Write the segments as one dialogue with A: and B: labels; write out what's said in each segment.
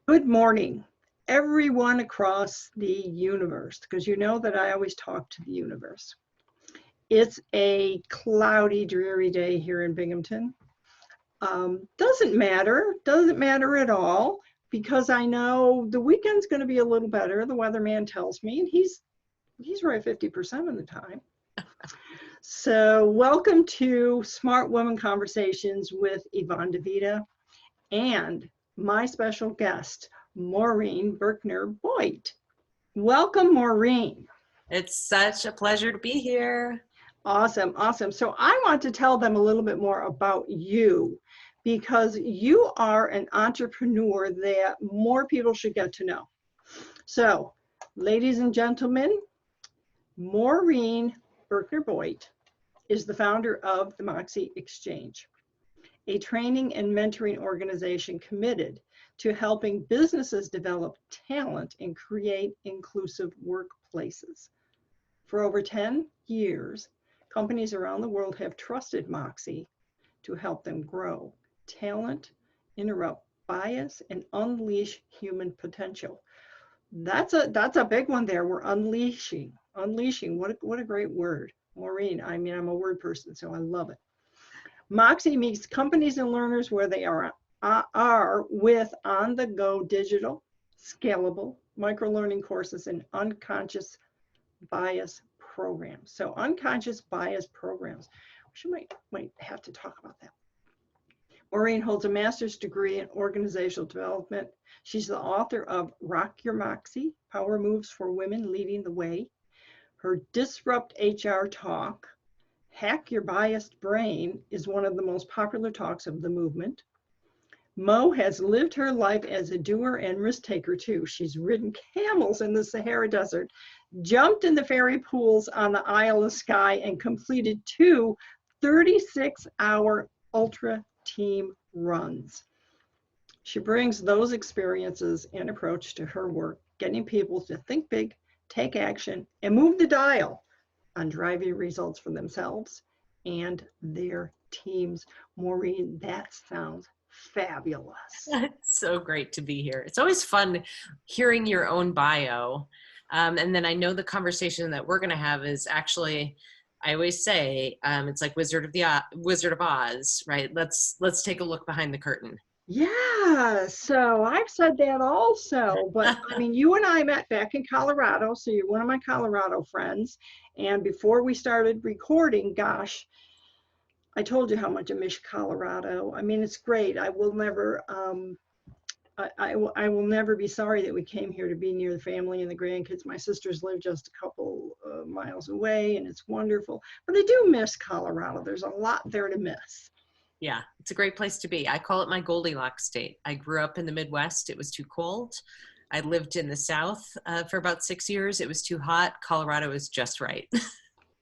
A: Good morning, everyone across the universe, because you know that I always talk to the universe. It's a cloudy, dreary day here in Binghamton. Doesn't matter at all, because I know the weekend's going to be a little better. The weatherman tells me, and he's right 50% of the time. So welcome to Smart Woman Conversations with Yvonne DeVita and my special guest, Maureen Berkner Boyt. Welcome, Maureen.
B: It's such a pleasure to be here.
A: Awesome. So I want to tell them a little bit more about you because you are an entrepreneur that more people should get to know. So, ladies and gentlemen, Maureen Berkner Boyt is the founder of the Moxie Exchange, a training and mentoring organization committed to helping businesses develop talent and create inclusive workplaces. For over 10 years, companies around the world have trusted Moxie to help them grow talent, interrupt bias, and unleash human potential. That's a big one there. We're unleashing. What a great word. Maureen, I'm a word person, so I love it. Moxie meets companies and learners where they are with on-the-go digital, scalable, micro-learning courses and unconscious bias programs. So unconscious bias programs. We might have to talk about that. Maureen holds a master's degree in organizational development. She's the author of Rock Your Moxie, Power Moves for Women Leading the Way. Her Disrupt HR talk, Hack Your Biased Brain, is one of the most popular talks of the movement. Mo has lived her life as a doer and risk taker too. She's ridden camels in the Sahara Desert, jumped in the fairy pools on the Isle of Skye, and completed 2 36-hour ultra team runs. She brings those experiences and approach to her work, getting people to think big, take action, and move the dial on driving results for themselves and their teams. Maureen, that sounds fabulous.
B: It's so great to be here. It's always fun hearing your own bio. And then I know the conversation that we're going to have is actually, I always say, it's like Wizard of Oz, right? Let's take a look behind the curtain.
A: Yeah, so I've said that also, but you and I met back in Colorado, so you're one of my Colorado friends. And before we started recording, gosh, I told you how much I miss Colorado. It's great. I will never, I will never be sorry that we came here to be near the family and the grandkids. My sisters live just a couple miles away, and it's wonderful. But I do miss Colorado. There's a lot there to miss.
B: Yeah, it's a great place to be. I call it my Goldilocks state. I grew up in the Midwest. It was too cold. I lived in the South for about 6 years. It was too hot. Colorado is just right.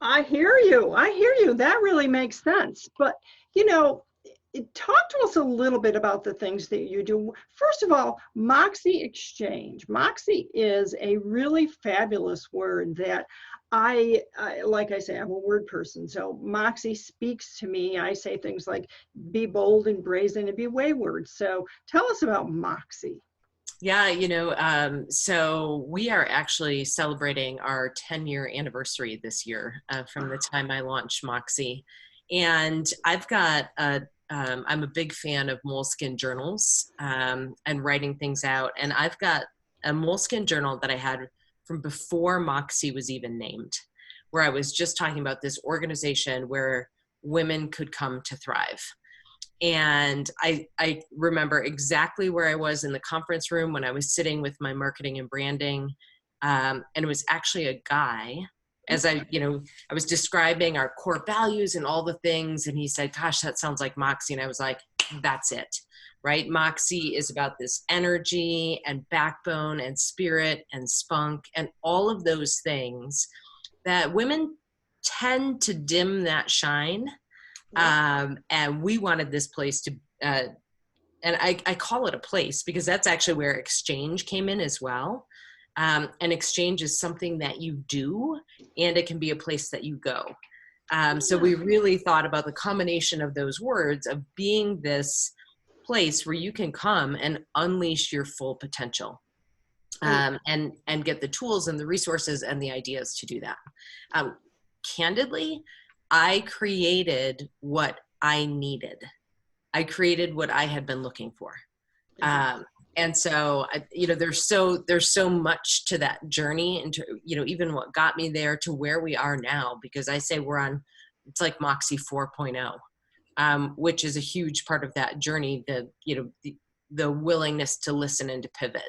A: I hear you. That really makes sense. But, talk to us a little bit about the things that you do. First of all, Moxie Exchange. Moxie is a really fabulous word that like I say, I'm a word person. So Moxie speaks to me. I say things like be bold and brazen and be wayward. So tell us about Moxie.
B: Yeah, so we are actually celebrating our 10-year anniversary this year from the time I launched Moxie. And I'm a big fan of Moleskine journals and writing things out. And I've got a Moleskine journal that I had from before Moxie was even named, where I was just talking about this organization where women could come to thrive. And I remember exactly where I was in the conference room when I was sitting with my marketing and branding. And it was actually a guy, as I was describing our core values and all the things. And he said, gosh, that sounds like Moxie. And I was like, that's it, right? Moxie is about this energy and backbone and spirit and spunk and all of those things that women tend to dim that shine. And we wanted this place to, and I call it a place because that's actually where Exchange came in as well. And Exchange is something that you do, and it can be a place that you go. So we really thought about the combination of those words of being this place where you can come and unleash your full potential. And get the tools and the resources and the ideas to do that. Candidly, I created what I needed. I created what I had been looking for. And so, there's so much to that journey, and even what got me there to where we are now, because I say it's like Moxie 4.0, which is a huge part of that journey, the willingness to listen and to pivot.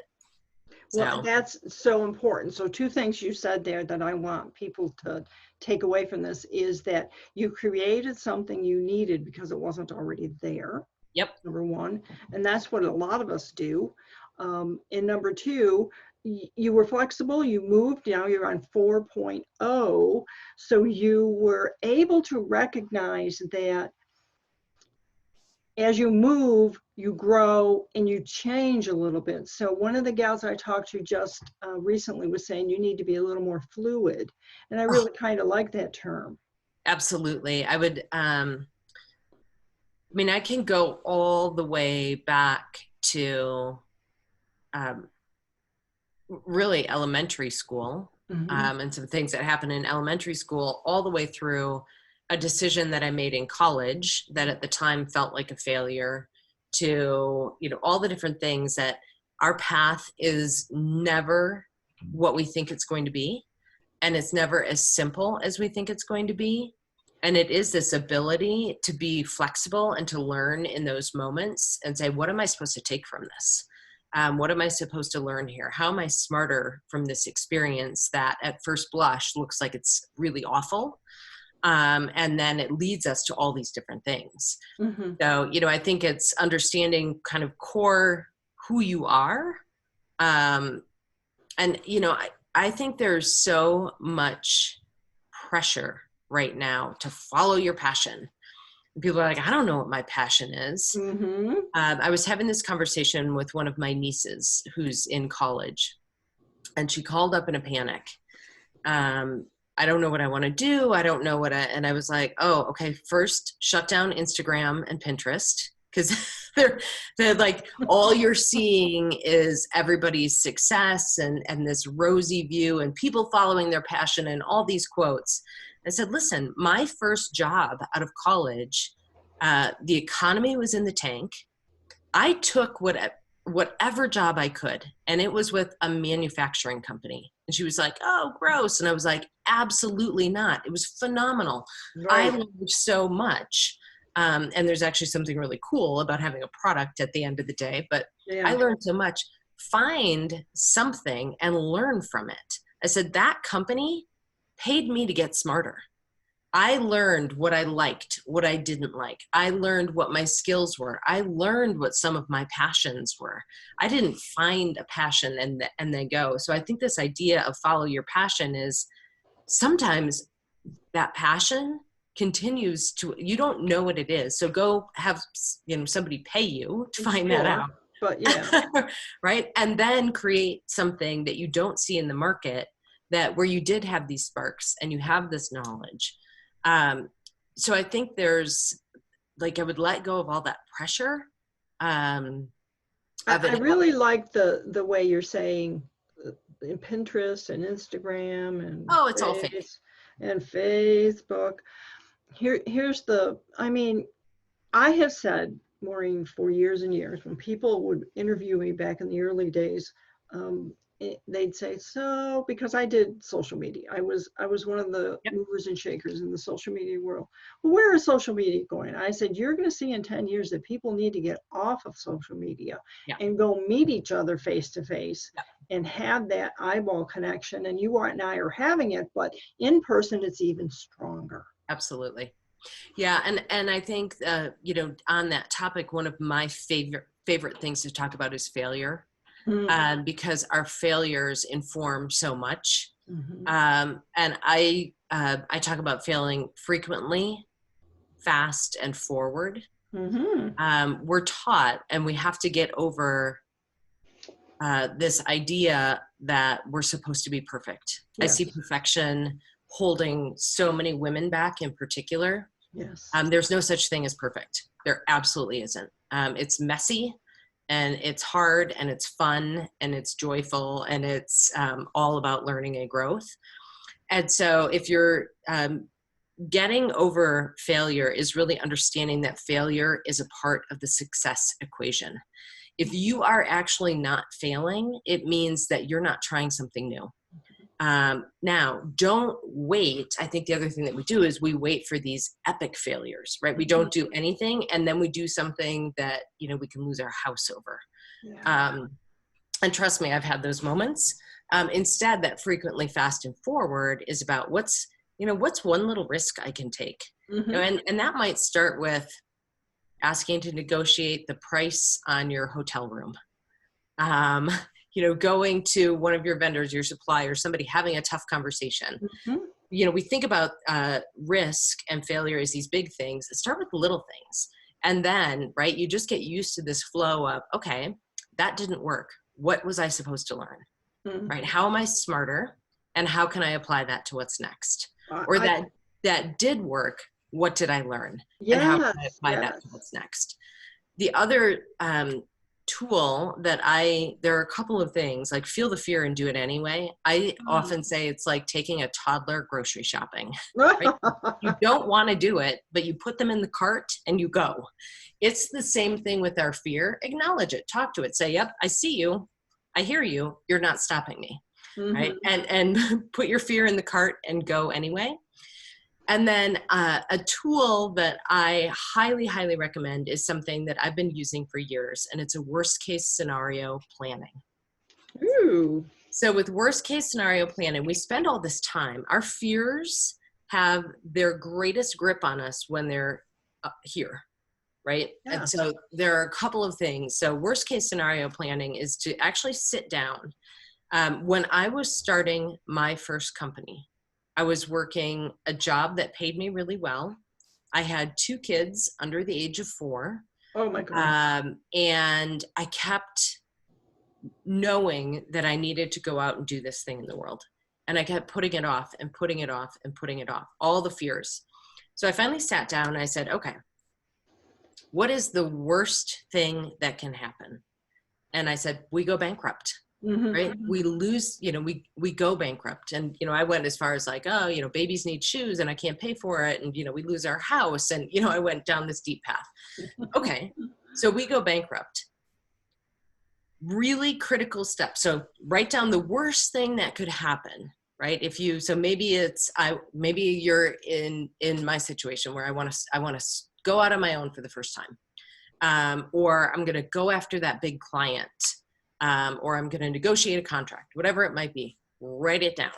A: Well, that's so important. So 2 things you said there that I want people to take away from this is that you created something you needed because it wasn't already there.
B: Yep.
A: Number 1. And that's what a lot of us do. And number 2, you were flexible, you moved, now you're on 4.0. So you were able to recognize that as you move, you grow and you change a little bit. So one of the gals I talked to just recently was saying you need to be a little more fluid. And I really kind of like that term.
B: Absolutely. I would, I can go all the way back to really elementary school, and some things that happened in elementary school, all the way through a decision that I made in college that at the time felt like a failure, to, all the different things that our path is never what we think it's going to be. And it's never as simple as we think it's going to be. And it is this ability to be flexible and to learn in those moments and say, what am I supposed to take from this? What am I supposed to learn here? How am I smarter from this experience that at first blush looks like it's really awful? And then it leads us to all these different things. So, I think it's understanding kind of core who you are. And, I think there's so much pressure right now to follow your passion. And people are like, I don't know what my passion is. I was having this conversation with one of my nieces who's in college, and she called up in a panic. I don't know what I want to do. I don't know and I was like, oh, okay, first shut down Instagram and Pinterest, because they're like, all you're seeing is everybody's success and this rosy view and people following their passion and all these quotes. I said, listen, my first job out of college, the economy was in the tank. I took whatever job I could, and it was with a manufacturing company. And she was like, oh, gross. And I was like, absolutely not. It was phenomenal. Right. I learned so much. And there's actually something really cool about having a product at the end of the day, but I learned so much. Find something and learn from it. I said, that company paid me to get smarter. I learned what I liked, what I didn't like. I learned what my skills were. I learned what some of my passions were. I didn't find a passion and then go. So I think this idea of follow your passion is sometimes that passion continues to, you don't know what it is. So go have, somebody pay you to find that out.
A: But yeah.
B: Right. And then create something that you don't see in the market, that where you did have these sparks and you have this knowledge. So I think there's I would let go of all that pressure. I
A: really like the way you're saying in Pinterest and Instagram and
B: it's all fake.
A: And Facebook. Here's I have said, Maureen, for years and years, when people would interview me back in the early days, they'd say, so, because I did social media, I was one of the movers and shakers in the social media world. Well, where is social media going? I said, you're going to see in 10 years that people need to get off of social media and go meet each other face to face and have that eyeball connection. And you and I are having it, but in person, it's even stronger.
B: Absolutely. Yeah. And I think, on that topic, one of my favorite things to talk about is failure. Because our failures inform so much. And I talk about failing frequently, fast, and forward. We're taught, and we have to get over this idea that we're supposed to be perfect. Yes. I see perfection holding so many women back in particular.
A: Yes.
B: There's no such thing as perfect. There absolutely isn't. It's messy and it's hard and it's fun and it's joyful and it's all about learning and growth. And so if you're getting over failure is really understanding that failure is a part of the success equation. If you are actually not failing, it means that you're not trying something new. Now, don't wait. I think the other thing that we do is we wait for these epic failures, right? We don't do anything, and then we do something that, you know, we can lose our house over.
A: Yeah.
B: And trust me, I've had those moments. Instead, that frequently fast and forward is about what's one little risk I can take. You know, and that might start with asking to negotiate the price on your hotel room. You know, going to one of your vendors, your supplier, somebody, having a tough conversation. You know, we think about risk and failure as these big things. Start with little things. And then, right, you just get used to this flow of, okay, that didn't work. What was I supposed to learn? Right? How am I smarter? And how can I apply that to what's next? Or that did work. What did I learn?
A: Yes,
B: and how can I apply that to what's next? The other tool that there are a couple of things, like feel the fear and do it anyway. I often say it's like taking a toddler grocery shopping. Right? You don't want to do it, but you put them in the cart and you go. It's the same thing with our fear. Acknowledge it, talk to it, say, yep, I see you. I hear you. You're not stopping me. Right? And put your fear in the cart and go anyway. And then a tool that I highly, highly recommend is something that I've been using for years, and it's a worst case scenario planning.
A: Ooh.
B: So with worst case scenario planning, we spend all this time. Our fears have their greatest grip on us when they're here, right?
A: Yeah.
B: And so there are a couple of things. So worst case scenario planning is to actually sit down. When I was starting my first company, I was working a job that paid me really well. I had 2 kids under the age of 4.
A: Oh my God.
B: And I kept knowing that I needed to go out and do this thing in the world. And I kept putting it off and putting it off and putting it off, all the fears. So I finally sat down and I said, okay, what is the worst thing that can happen? And I said, we go bankrupt. Right? We lose, you know, we go bankrupt. And, you know, I went as far as like, oh, you know, babies need shoes and I can't pay for it. And, you know, we lose our house. And, you know, I went down this deep path. Okay. So we go bankrupt. Really critical step. So write down the worst thing that could happen, right? So maybe maybe you're in my situation where I want to go out on my own for the first time. Or I'm going to go after that big client. Or I'm going to negotiate a contract, whatever it might be, write it down.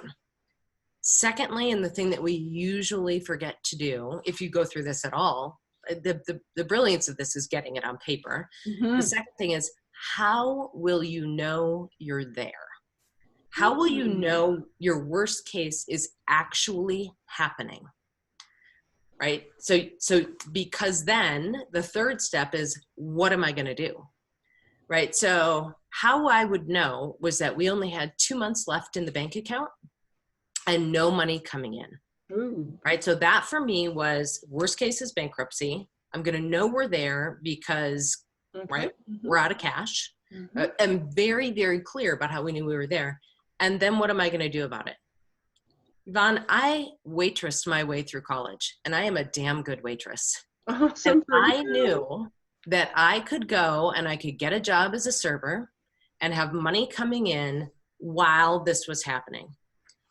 B: Secondly, and the thing that we usually forget to do, if you go through this at all, the brilliance of this is getting it on paper. The second thing is, how will you know you're there? How will you know your worst case is actually happening? Right? So because then the third step is, what am I going to do? Right? So how I would know was that we only had 2 months left in the bank account and no money coming in.
A: Ooh.
B: Right? So that for me was worst case is bankruptcy. I'm going to know we're there because, right, we're out of cash. I'm very, very clear about how we knew we were there. And then what am I going to do about it? Yvonne, I waitressed my way through college, and I am a damn good waitress.
A: Awesome.
B: And I knew that I could go and I could get a job as a server and have money coming in while this was happening.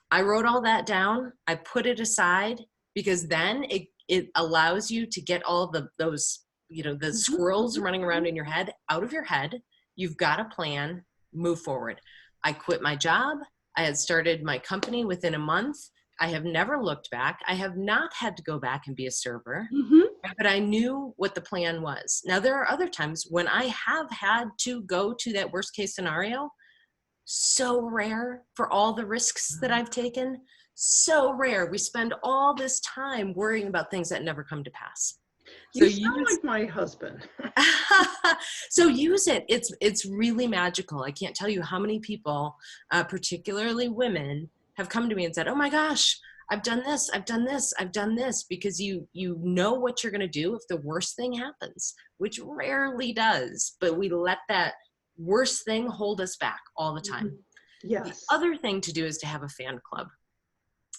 B: I wrote all that down. I put it aside because then it allows you to get all those, you know, the squirrels running around in your head out of your head. You've got a plan, move forward. I quit my job. I had started my company within a month. I have never looked back. I have not had to go back and be a server, but I knew what the plan was. Now, there are other times when I have had to go to that worst case scenario. So rare for all the risks that I've taken. So rare. We spend all this time worrying about things that never come to pass.
A: You sound like my husband.
B: So use it. It's really magical. I can't tell you how many people, particularly women, have come to me and said, oh my gosh, I've done this, I've done this, I've done this, because you know what you're going to do if the worst thing happens, which rarely does, but we let that worst thing hold us back all the time. The
A: Yes.
B: other thing to do is to have a fan club.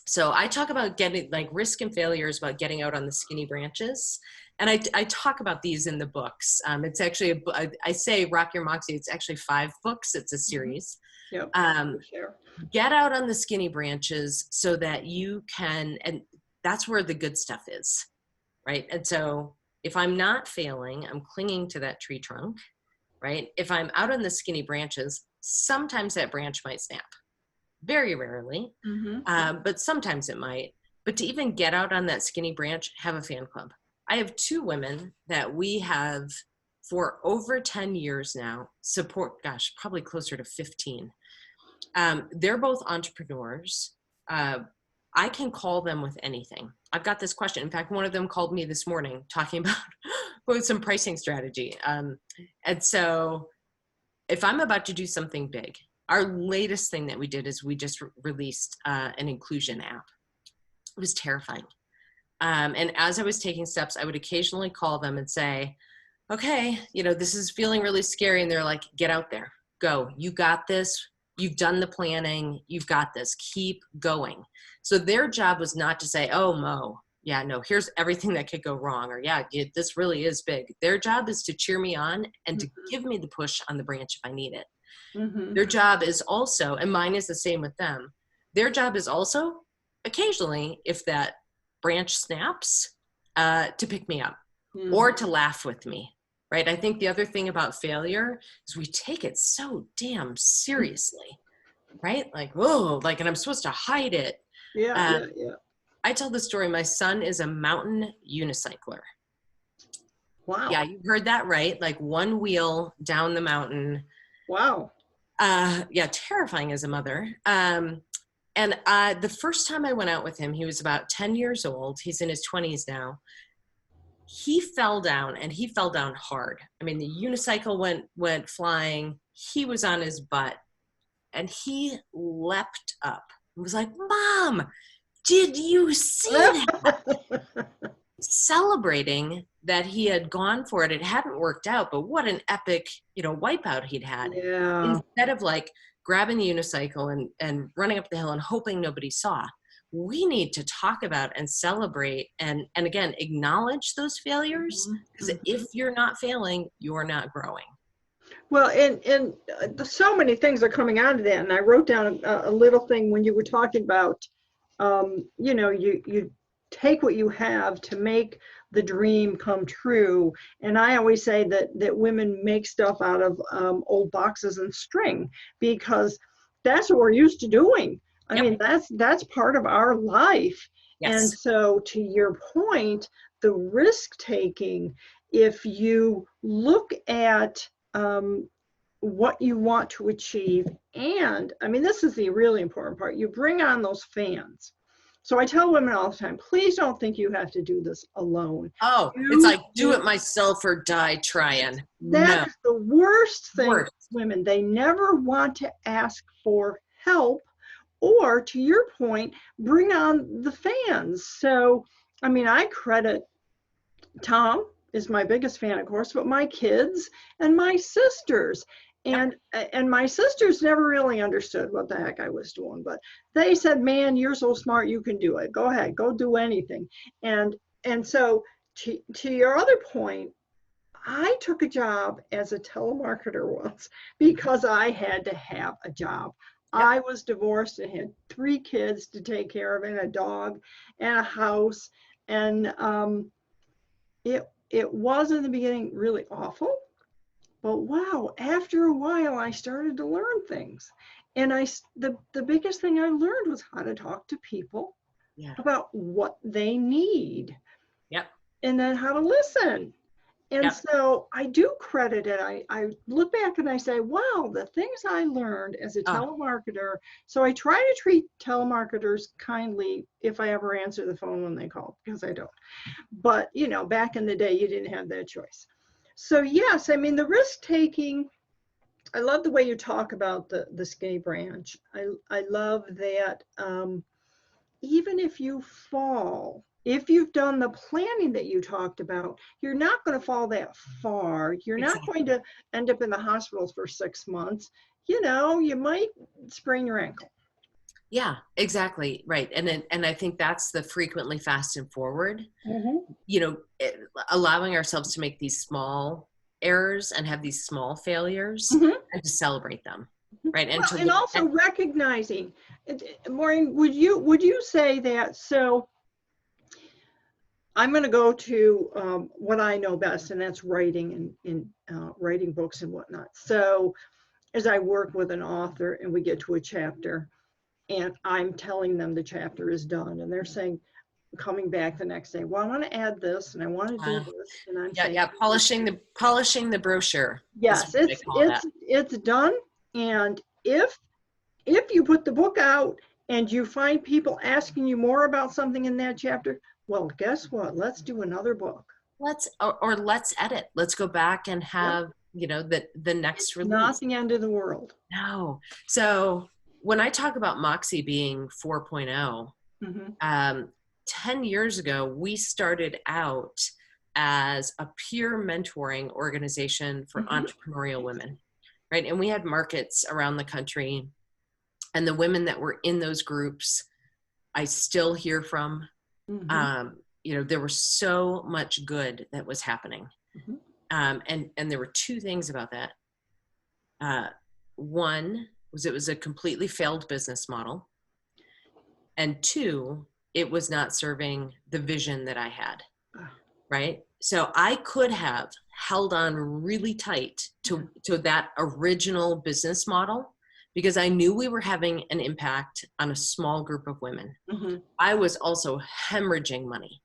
B: So I talk about getting, like, risk and failure is about getting out on the skinny branches. And I talk about these in the books. It's actually, I say Rock Your Moxie, it's actually 5 books. It's a series.
A: Yep. Sure.
B: Get out on the skinny branches so that you can, and that's where the good stuff is, right? And so if I'm not failing, I'm clinging to that tree trunk, right? If I'm out on the skinny branches, sometimes that branch might snap. Very rarely, but sometimes it might. But to even get out on that skinny branch, have a fan club. I have 2 women that we have for over 10 years now, support, gosh, probably closer to 15. They're both entrepreneurs. I can call them with anything. I've got this question. In fact, one of them called me this morning talking about some pricing strategy. And so if I'm about to do something big, our latest thing that we did is we just released an inclusion app. It was terrifying. And as I was taking steps, I would occasionally call them and say, okay, this is feeling really scary. And they're like, get out there, go. You got this. You've done the planning. You've got this. Keep going. So their job was not to say, oh, Mo, yeah, no, here's everything that could go wrong. Or yeah, this really is big. Their job is to cheer me on and to give me the push on the branch if I need it. Their job is also, and mine is the same with them, their job is also occasionally, if that branch snaps, to pick me up or to laugh with me, right? I think the other thing about failure is we take it so damn seriously, right? Like, whoa, like, and I'm supposed to hide it.
A: Yeah.
B: I tell the story, my son is a mountain unicycler.
A: Wow.
B: Yeah, you heard that right. Like, one wheel down the mountain.
A: Wow.
B: Yeah, terrifying as a mother. And the first time I went out with him, he was about 10 years old. He's in his 20s now. He fell down, and he fell down hard. I mean, the unicycle went flying. He was on his butt, and he leapt up and was like, Mom, did you see that? Celebrating that he had gone for it. It hadn't worked out, but what an epic, wipeout he'd had.
A: Yeah.
B: Instead of like grabbing the unicycle and running up the hill and hoping nobody saw, we need to talk about and celebrate and again, acknowledge those failures, because if you're not failing, you're not growing.
A: Well, and so many things are coming out of that. And I wrote down a little thing when you were talking about, you take what you have to make the dream come true. And I always say that women make stuff out of old boxes and string, because that's what we're used to doing. I mean, that's part of our life.
B: Yes.
A: And so to your point, the risk taking, if you look at what you want to achieve, and I mean, this is the really important part, you bring on those fans. So I tell women all the time, please don't think you have to do this alone.
B: Oh, it's like, do it myself or die trying.
A: That's the worst thing. Women, they never want to ask for help, or to your point, bring on the fans. So, I mean, I credit Tom is my biggest fan, of course, but my kids and my sisters. And my sisters never really understood what the heck I was doing, but they said, man, you're so smart, you can do it. Go ahead, go do anything. And so to your other point, I took a job as a telemarketer once because I had to have a job. I was divorced and had 3 kids to take care of, and a dog and a house. And it was in the beginning really awful. But wow, after a while, I started to learn things. And the biggest thing I learned was how to talk to people about what they need. And then how to listen. And so I do credit it. I look back and I say, wow, the things I learned as a telemarketer. So I try to treat telemarketers kindly if I ever answer the phone when they call, because I don't. But, back in the day, you didn't have that choice. So yes, I mean, the risk taking, I love the way you talk about the skinny branch. I love that even if you fall, if you've done the planning that you talked about, you're not going to fall that far. You're not
B: Exactly.
A: going to end up in the hospitals for 6 months. You know, you might sprain your ankle.
B: Yeah, exactly. Right. And I think that's the frequently fast and forward,
A: Mm-hmm.
B: you know, allowing ourselves to make these small errors and have these small failures
A: Mm-hmm.
B: and to celebrate them. Right. And
A: Well,
B: to
A: and
B: look
A: also
B: at,
A: recognizing, Maureen, would you say that? So I'm going to go to what I know best, and that's writing and writing books and whatnot. So as I work with an author and we get to a chapter, and I'm telling them the chapter is done, and they're saying, coming back the next day, well, I want to add this and I want to do
B: uh,
A: this, and I'm
B: yeah,
A: saying,
B: yeah, polishing the brochure is
A: yes,
B: what I
A: it's
B: call that.
A: it's it's done. And if you put the book out and you find people asking you more about something in that chapter, well, guess what? Let's do another book.
B: Or let's edit. Let's go back and
A: Yep.
B: have, the next
A: It's not
B: release.
A: the end of the world.
B: No. So when I talk about Moxie being 4.0,
A: Mm-hmm.
B: um, 10 years ago, we started out as a peer mentoring organization for
A: Mm-hmm.
B: entrepreneurial women, right? And we had markets around the country, and the women that were in those groups, I still hear from.
A: Mm-hmm.
B: There was so much good that was happening.
A: Mm-hmm.
B: And there were two things about that. One was it was a completely failed business model. And two, it was not serving the vision that I had, right? So I could have held on really tight to that original business model because I knew we were having an impact on a small group of women.
A: Mm-hmm.
B: I was also hemorrhaging money,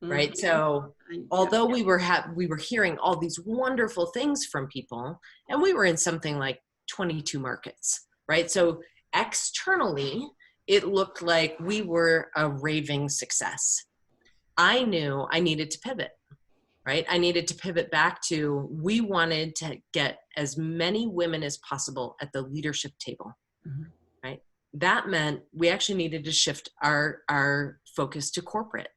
B: right?
A: Mm-hmm.
B: So
A: Yeah.
B: although we were hearing all these wonderful things from people, and we were in something like 22 markets, right? So externally, it looked like we were a raving success. I knew I needed to pivot, right? I needed to pivot back to we wanted to get as many women as possible at the leadership table,
A: Mm-hmm.
B: right? That meant we actually needed to shift our focus to corporate,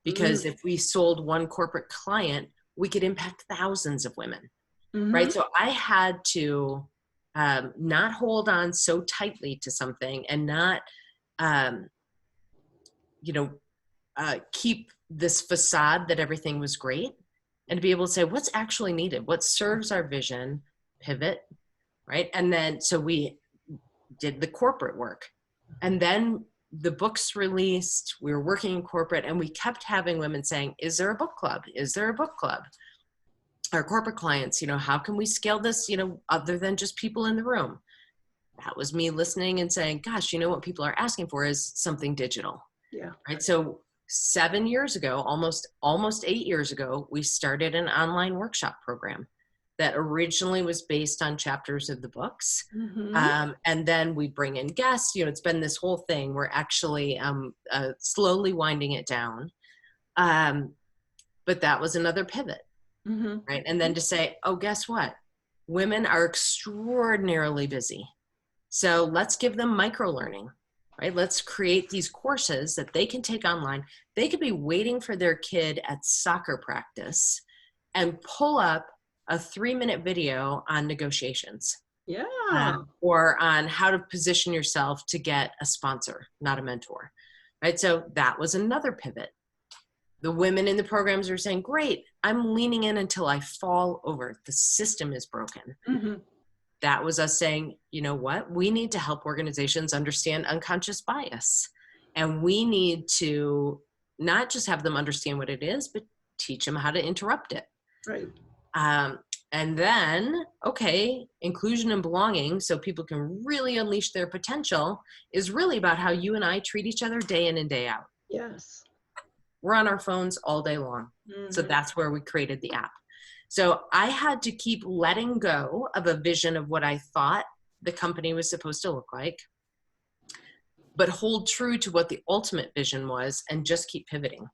B: because if we sold one corporate client, we could impact thousands of women,
A: Mm-hmm.
B: right? So I had to not hold on so tightly to something and not, um, keep this facade that everything was great, and to be able to say what's actually needed, what serves our vision, pivot, right? And then so we did the corporate work, and then the books released, we were working in corporate, and we kept having women saying, is there a book club? Is there a book club? Our corporate clients, how can we scale this, other than just people in the room? That was me listening and saying, gosh, what people are asking for is something digital.
A: Yeah.
B: Right. So 7 years ago, almost 8 years ago, we started an online workshop program that originally was based on chapters of the books.
A: Mm-hmm.
B: And then we bring in guests. It's been this whole thing. We're actually slowly winding it down. But that was another pivot.
A: Mm-hmm.
B: Right. And then to say, oh, guess what? Women are extraordinarily busy. So let's give them micro learning, right? Let's create these courses that they can take online. They could be waiting for their kid at soccer practice and pull up a 3-minute video on negotiations.
A: Yeah.
B: Or on how to position yourself to get a sponsor, not a mentor, right? So that was another pivot. The women in the programs are saying, great, I'm leaning in until I fall over. The system is broken.
A: Mm-hmm.
B: That was us saying, you know what? We need to help organizations understand unconscious bias. And we need to not just have them understand what it is, but teach them how to interrupt it.
A: Right.
B: And then, okay, inclusion and belonging, so people can really unleash their potential, is really about how you and I treat each other day in and day out.
A: Yes.
B: We're on our phones all day long.
A: Mm-hmm.
B: So that's where we created the app. So I had to keep letting go of a vision of what I thought the company was supposed to look like, but hold true to what the ultimate vision was and just keep pivoting.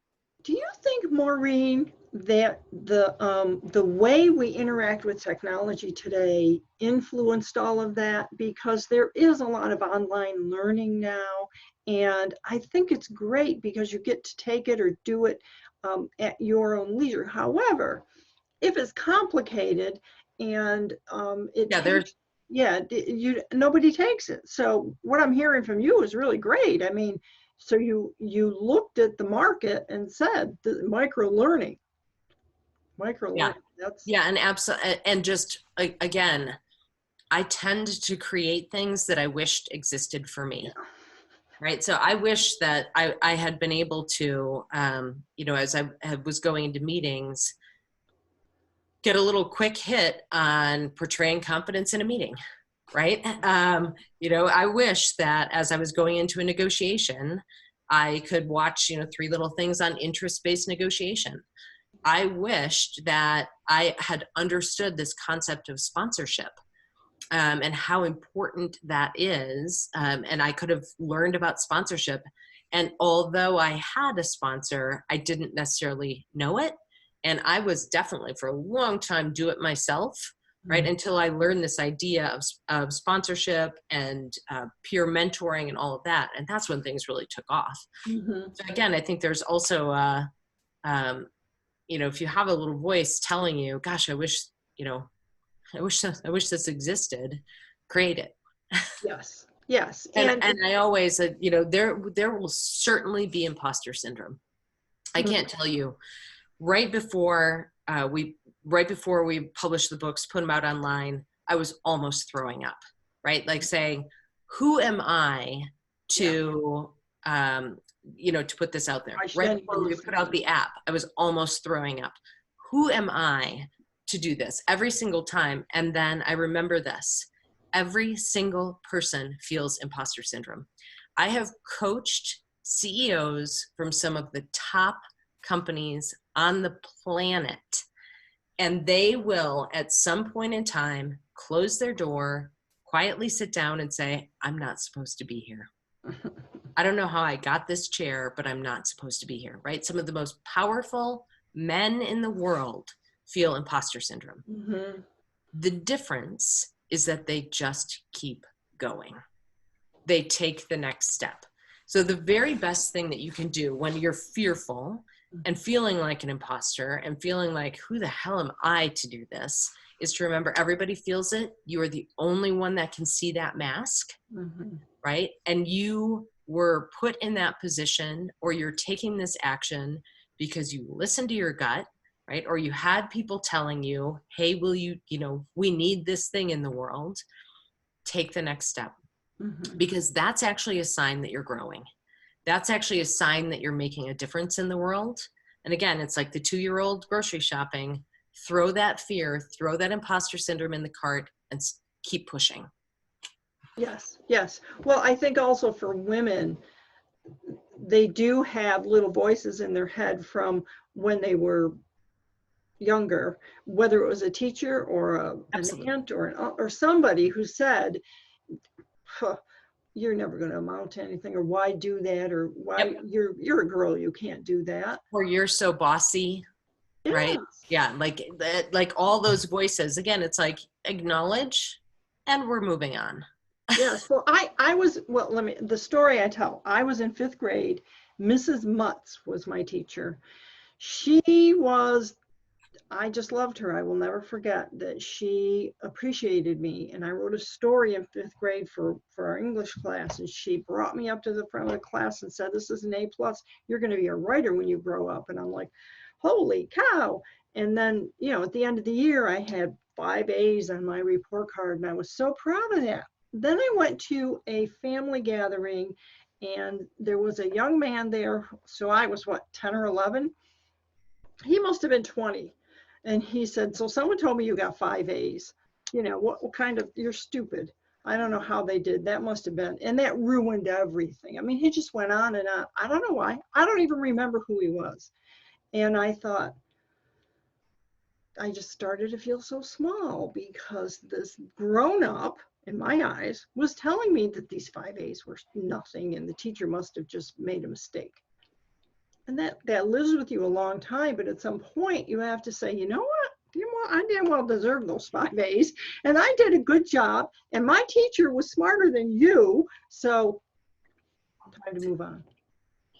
A: Do you think, Maureen, that the way we interact with technology today influenced all of that, because there is a lot of online learning now, and I think it's great because you get to take it or do it at your own leisure. However, if it's complicated and it
B: Yeah, there's
A: takes, yeah, nobody takes it. So what I'm hearing from you is really great. I mean, so you looked at the market and said the micro
B: yeah,
A: learning. That's
B: yeah, and absolutely, and just again, I tend to create things that I wished existed for
A: yeah.
B: me. Right. So I wish that I had been able to, as I was going into meetings, get a little quick hit on portraying confidence in a meeting. Right. I wish that as I was going into a negotiation, I could watch, 3 little things on interest-based negotiation. I wished that I had understood this concept of sponsorship, and how important that is. And I could have learned about sponsorship. And although I had a sponsor, I didn't necessarily know it. And I was definitely for a long time do it myself, right?
A: Mm.
B: Until I learned this idea of sponsorship and peer mentoring and all of that. And that's when things really took off.
A: Mhm.
B: So again, I think there's also, um, if you have a little voice telling you, gosh, you know, I wish this existed. Create it.
A: Yes, yes,
B: And I always, there will certainly be imposter syndrome. I
A: mm,
B: can't tell you. Right before we published the books, put them out online, I was almost throwing up. Right, like saying, "Who am I
A: yeah,
B: to, to put this out there?"
A: why should
B: Right
A: anyone
B: before we
A: listen
B: put
A: to
B: out
A: me?
B: the app, I was almost throwing up. Who am I to do this every single time? And then I remember this. Every single person feels imposter syndrome. I have coached CEOs from some of the top companies on the planet, and they will, at some point in time, close their door, quietly sit down and say, I'm not supposed to be here. I don't know how I got this chair, but I'm not supposed to be here, right? Some of the most powerful men in the world feel imposter syndrome.
A: Mhm.
B: The difference is that they just keep going. They take the next step. So the very best thing that you can do when you're fearful and feeling like an imposter and feeling like, who the hell am I to do this, is to remember everybody feels it. You are the only one that can see that mask,
A: Mhm.
B: right? And you were put in that position, or you're taking this action because you listened to your gut, right? Or you had people telling you, hey, we need this thing in the world. Take the next step,
A: Mhm.
B: because that's actually a sign that you're growing. That's actually a sign that you're making a difference in the world. And again, it's like the 2-year-old grocery shopping. Throw that fear, throw that imposter syndrome in the cart, and keep pushing.
A: Yes, yes. Well, I think also for women, they do have little voices in their head from when they were younger, whether it was a teacher or an
B: Absolutely.
A: aunt or or somebody who said, huh, "You're never going to amount to anything," or "Why do that?" or "Why
B: Yep.
A: you're a girl, you can't do that."
B: Or you're so bossy, right?
A: Yes,
B: Yeah, like all those voices. Again, it's like acknowledge, and we're moving on.
A: yes. Well, I was, well, let me, the story I tell. I was in 5th grade. Mrs. Mutz was my teacher. She was, I just loved her. I will never forget that she appreciated me. And I wrote a story in 5th grade for our English class. And she brought me up to the front of the class and said, "This is an A plus. You're going to be a writer when you grow up." And I'm like, holy cow. And then, at the end of the year, I had 5 A's on my report card. And I was so proud of that. Then I went to a family gathering and there was a young man there. So I was what, 10 or 11? He must have been 20. And he said, "So someone told me you got 5 A's. What kind of, you're stupid." I don't know how they did. That must have been, and that ruined everything. I mean, he just went on and on. I don't know why. I don't even remember who he was. And I thought, I just started to feel so small because this grown up, in my eyes, was telling me that these 5 A's were nothing and the teacher must have just made a mistake. And that lives with you a long time, but at some point you have to say, you know what? I damn well deserve those 5 A's, and I did a good job, and my teacher was smarter than you, so time to move on.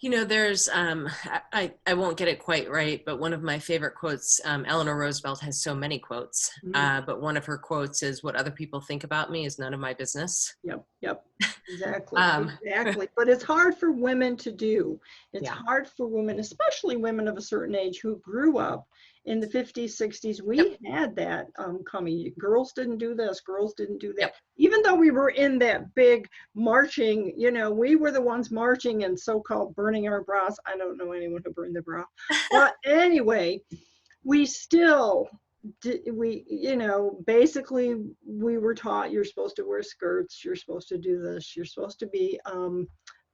B: You know, there's, I won't get it quite right, but one of my favorite quotes, Eleanor Roosevelt has so many quotes, but one of her quotes is, what other people think about me is none of my business.
A: Yep, exactly, exactly. But it's hard for women to do. It's hard for women, especially women of a certain age who grew up in the 50s, 60s. We had that coming. Girls didn't do this, girls didn't do that. Even though we were in that big marching, you know, we were the ones marching and so-called burning our bras. I don't know anyone who burned their bra. But anyway, we still, you know, basically we were taught you're supposed to wear skirts, you're supposed to do this, you're supposed to be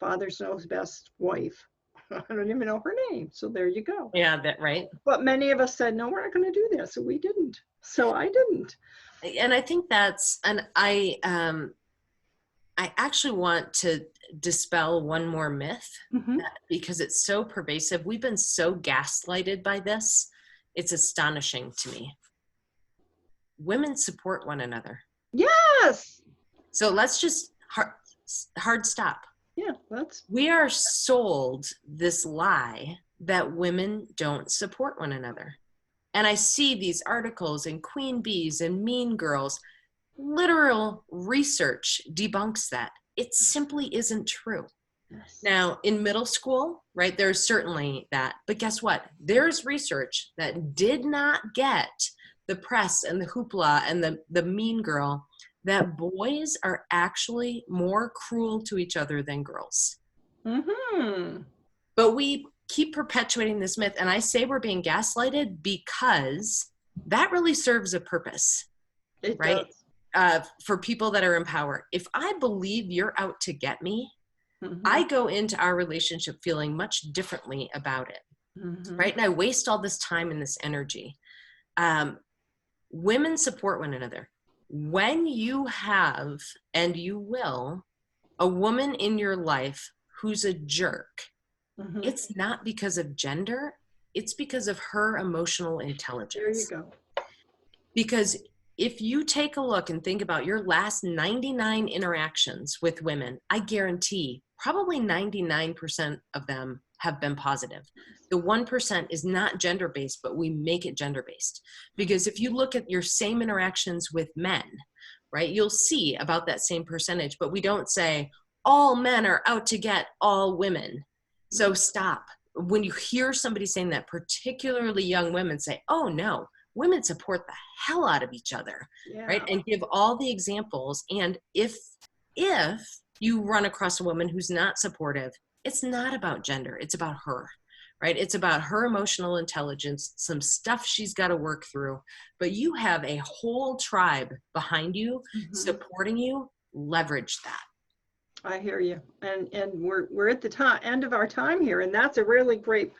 A: father knows best wife. I don't even know her name. So there you go.
B: Yeah, that right.
A: But many of us said, no, we're not going to do that. So we didn't. So I didn't.
B: And I think that's, and I actually want to dispel one more myth because it's so pervasive. We've been so gaslighted by this. It's astonishing to me. Women support one another.
A: Yes.
B: So let's just hard stop.
A: Yeah,
B: we are sold this lie that women don't support one another. And I see these articles in Queen Bees and Mean Girls. Literal research debunks that. It simply isn't true. Yes. Now, in middle school, right, there's certainly that. But guess what? There's research that did not get the press and the hoopla and the mean girl, that boys are actually more cruel to each other than girls. But we keep perpetuating this myth. And I say we're being gaslighted because that really serves a purpose, right? For people that are in power. If I believe you're out to get me, I go into our relationship feeling much differently about it, right? And I waste all this time and this energy. Women support one another. When you have, and you will, a woman in your life who's a jerk, it's not because of gender, it's because of her emotional intelligence.
A: There you go.
B: Because if you take a look and think about your last 99 interactions with women, I guarantee probably 99% of them have been positive. The 1% is not gender-based, but we make it gender-based. Because if you look at your same interactions with men, right, you'll see about that same percentage, but we don't say all men are out to get all women. So stop. When you hear somebody saying that, particularly young women, say, oh no, women support the hell out of each other, right? And give all the examples. And if you run across a woman who's not supportive, it's not about gender, it's about her, right? It's about her emotional intelligence, some stuff she's got to work through, but you have a whole tribe behind you, supporting you. Leverage that.
A: I hear you. And we're at the end of our time here, and that's a really great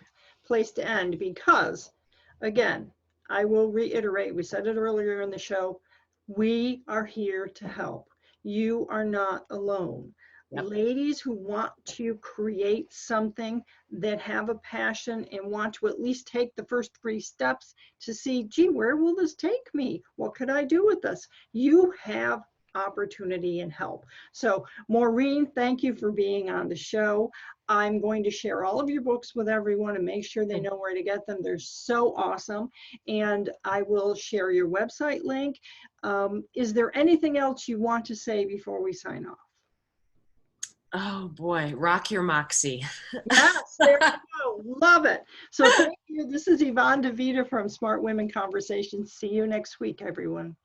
A: place to end because, again, I will reiterate, we said it earlier in the show, we are here to help. You are not alone. Ladies who want to create something, that have a passion and want to at least take the first 3 steps to see, gee, where will this take me? What could I do with this? You have opportunity and help. So Maureen, thank you for being on the show. I'm going to share all of your books with everyone and make sure they know where to get them. They're so awesome. And I will share your website link. Is there anything else you want to say before we sign off?
B: Oh boy, rock your Moxie.
A: Yes, there you go. Love it. So thank you. This is Yvonne DeVita from Smart Women Conversations. See you next week, everyone.